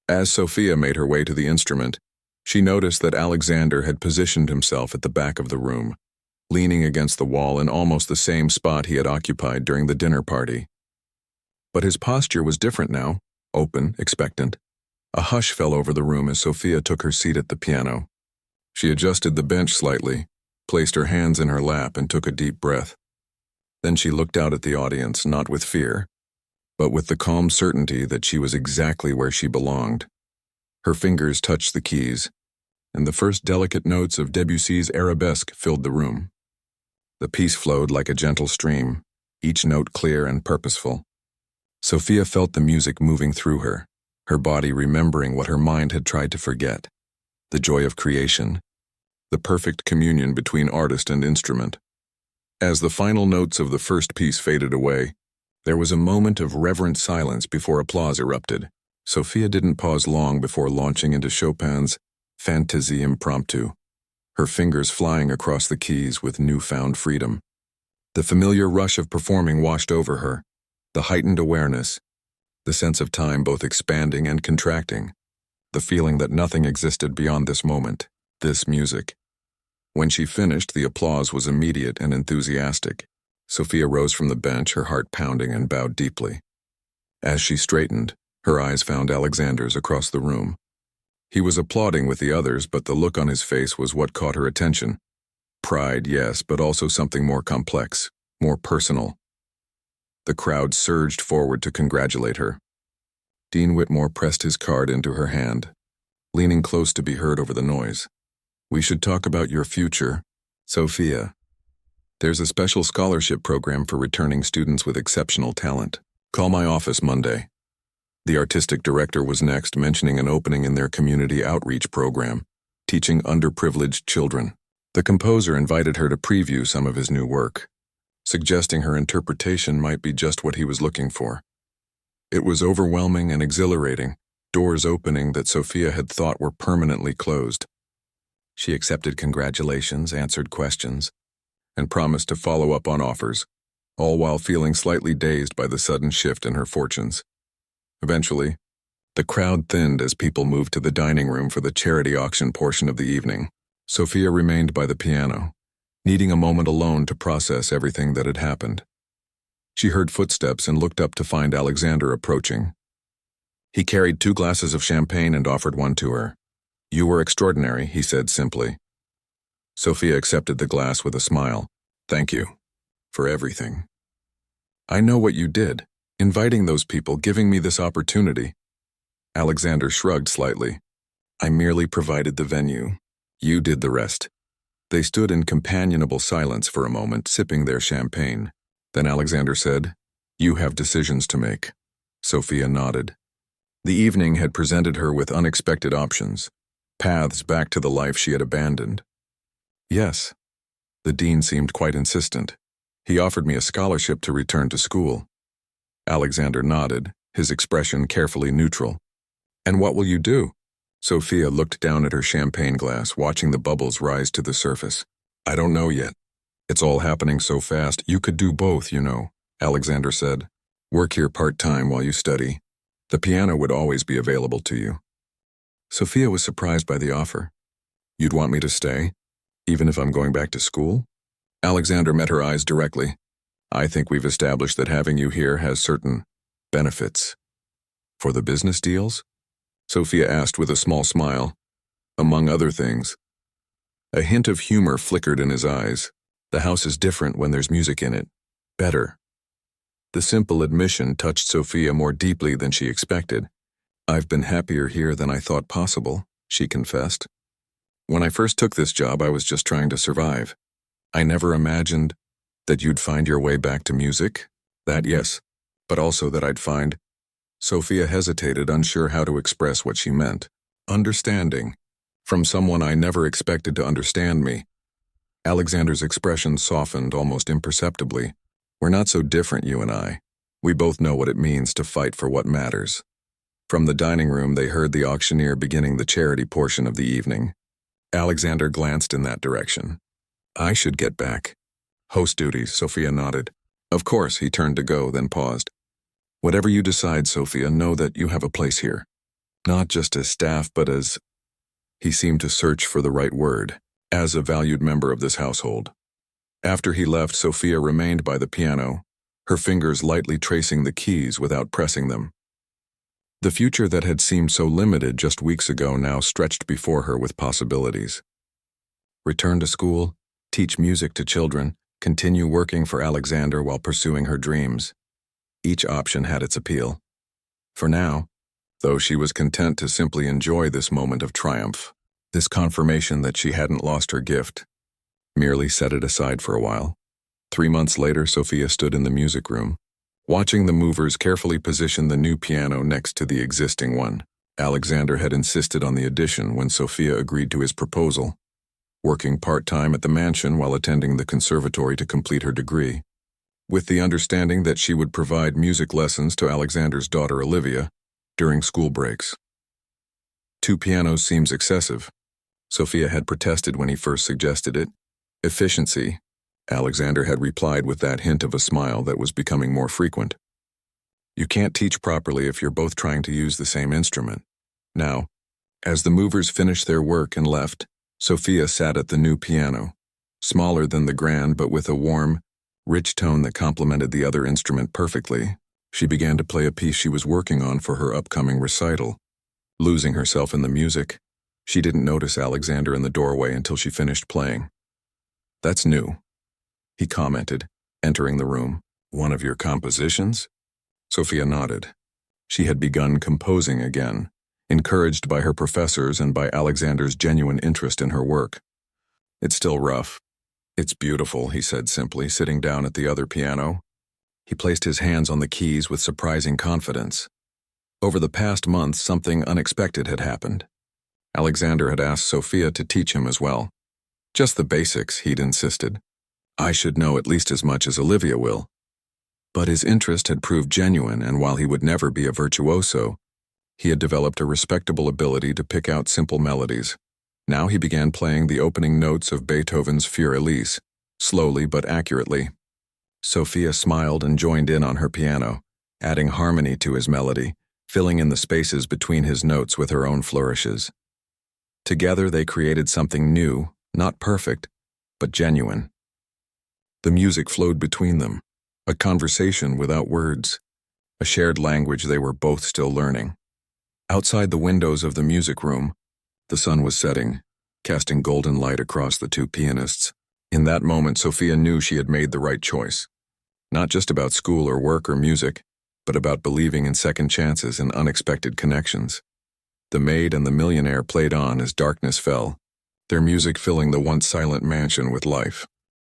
As Sophia made her way to the instrument, she noticed that Alexander had positioned himself at the back of the room, leaning against the wall in almost the same spot he had occupied during the dinner party. But his posture was different now, open, expectant. A hush fell over the room as Sophia took her seat at the piano. She adjusted the bench slightly, placed her hands in her lap, and took a deep breath. Then she looked out at the audience, not with fear, but with the calm certainty that she was exactly where she belonged. Her fingers touched the keys, and the first delicate notes of Debussy's arabesque filled the room. The piece flowed like a gentle stream, each note clear and purposeful. Sophia felt the music moving through her, her body remembering what her mind had tried to forget: the joy of creation, the perfect communion between artist and instrument. As the final notes of the first piece faded away, there was a moment of reverent silence before applause erupted. Sophia didn't pause long before launching into Chopin's Fantaisie Impromptu, her fingers flying across the keys with newfound freedom. The familiar rush of performing washed over her, the heightened awareness, the sense of time both expanding and contracting, the feeling that nothing existed beyond this moment, this music. When she finished, the applause was immediate and enthusiastic. Sophia rose from the bench, her heart pounding, and bowed deeply. As she straightened, her eyes found Alexander's across the room. He was applauding with the others, but the look on his face was what caught her attention. Pride, yes, but also something more complex, more personal. The crowd surged forward to congratulate her. Dean Whitmore pressed his card into her hand, leaning close to be heard over the noise. "We should talk about your future, Sophia. There's a special scholarship program for returning students with exceptional talent. Call my office Monday." The artistic director was next, mentioning an opening in their community outreach program, teaching underprivileged children. The composer invited her to preview some of his new work, suggesting her interpretation might be just what he was looking for. It was overwhelming and exhilarating, doors opening that Sophia had thought were permanently closed. She accepted congratulations, answered questions, and promised to follow up on offers, all while feeling slightly dazed by the sudden shift in her fortunes. Eventually, the crowd thinned as people moved to the dining room for the charity auction portion of the evening. Sophia remained by the piano, needing a moment alone to process everything that had happened. She heard footsteps and looked up to find Alexander approaching. He carried 2 glasses of champagne and offered one to her. "You were extraordinary," he said simply. Sophia accepted the glass with a smile. "Thank you. For everything. I know what you did, inviting those people, giving me this opportunity." Alexander shrugged slightly. "I merely provided the venue. You did the rest." They stood in companionable silence for a moment, sipping their champagne. Then Alexander said, "You have decisions to make." Sophia nodded. The evening had presented her with unexpected options, paths back to the life she had abandoned. "Yes." The dean seemed quite insistent. "He offered me a scholarship to return to school." Alexander nodded, his expression carefully neutral. "And what will you do?" Sophia looked down at her champagne glass, watching the bubbles rise to the surface. "I don't know yet. It's all happening so fast. You could do both, you know," Alexander said. "Work here part-time while you study. The piano would always be available to you." Sophia was surprised by the offer. "You'd want me to stay, even if I'm going back to school?" Alexander met her eyes directly. "I think we've established that having you here has certain benefits." "For the business deals?" Sophia asked with a small smile. "Among other things." A hint of humor flickered in his eyes. "The house is different when there's music in it. Better." The simple admission touched Sophia more deeply than she expected. "I've been happier here than I thought possible," she confessed. "When I first took this job, I was just trying to survive. I never imagined that you'd find your way back to music. That, yes, but also that I'd find—" Sophia hesitated, unsure how to express what she meant. "Understanding. From someone I never expected to understand me." Alexander's expression softened almost imperceptibly. "We're not so different, you and I. We both know what it means to fight for what matters." From the dining room, they heard the auctioneer beginning the charity portion of the evening. Alexander glanced in that direction. "I should get back." "Host duties," Sophia nodded. "Of course," he turned to go, then paused. "Whatever you decide, Sophia, know that you have a place here. Not just as staff, but as—" He seemed to search for the right word. "As a valued member of this household." After he left, Sophia remained by the piano, her fingers lightly tracing the keys without pressing them. The future that had seemed so limited just weeks ago now stretched before her with possibilities. Return to school, teach music to children, continue working for Alexander while pursuing her dreams. Each option had its appeal. For now, though, she was content to simply enjoy this moment of triumph, this confirmation that she hadn't lost her gift, merely set it aside for a while. 3 months later, Sophia stood in the music room, Watching the movers carefully position the new piano next to the existing one, Alexander had insisted on the addition when Sophia agreed to his proposal, working part-time at the mansion while attending the conservatory to complete her degree, with the understanding that she would provide music lessons to Alexander's daughter Olivia during school breaks. 2 pianos seems excessive. Sophia had protested when he first suggested it. Efficiency, Alexander had replied with that hint of a smile that was becoming more frequent. You can't teach properly if you're both trying to use the same instrument. Now, as the movers finished their work and left, Sophia sat at the new piano, smaller than the grand but with a warm, rich tone that complemented the other instrument perfectly. She began to play a piece she was working on for her upcoming recital. Losing herself in the music, she didn't notice Alexander in the doorway until she finished playing. "That's new," he commented, entering the room. "One of your compositions?" Sophia nodded. She had begun composing again, encouraged by her professors and by Alexander's genuine interest in her work. "It's still rough." "It's beautiful," he said simply, sitting down at the other piano. He placed his hands on the keys with surprising confidence. Over the past month, something unexpected had happened. Alexander had asked Sophia to teach him as well. "Just the basics," he'd insisted. "I should know at least as much as Olivia will." But his interest had proved genuine, and while he would never be a virtuoso, he had developed a respectable ability to pick out simple melodies. Now he began playing the opening notes of Beethoven's Für Elise, slowly but accurately. Sophia smiled and joined in on her piano, adding harmony to his melody, filling in the spaces between his notes with her own flourishes. Together they created something new, not perfect, but genuine. The music flowed between them, a conversation without words, a shared language they were both still learning. Outside the windows of the music room, the sun was setting, casting golden light across the 2 pianists. In that moment, Sophia knew she had made the right choice. Not just about school or work or music, but about believing in second chances and unexpected connections. The Maid and the Millionaire played on as darkness fell, their music filling the once silent mansion with life.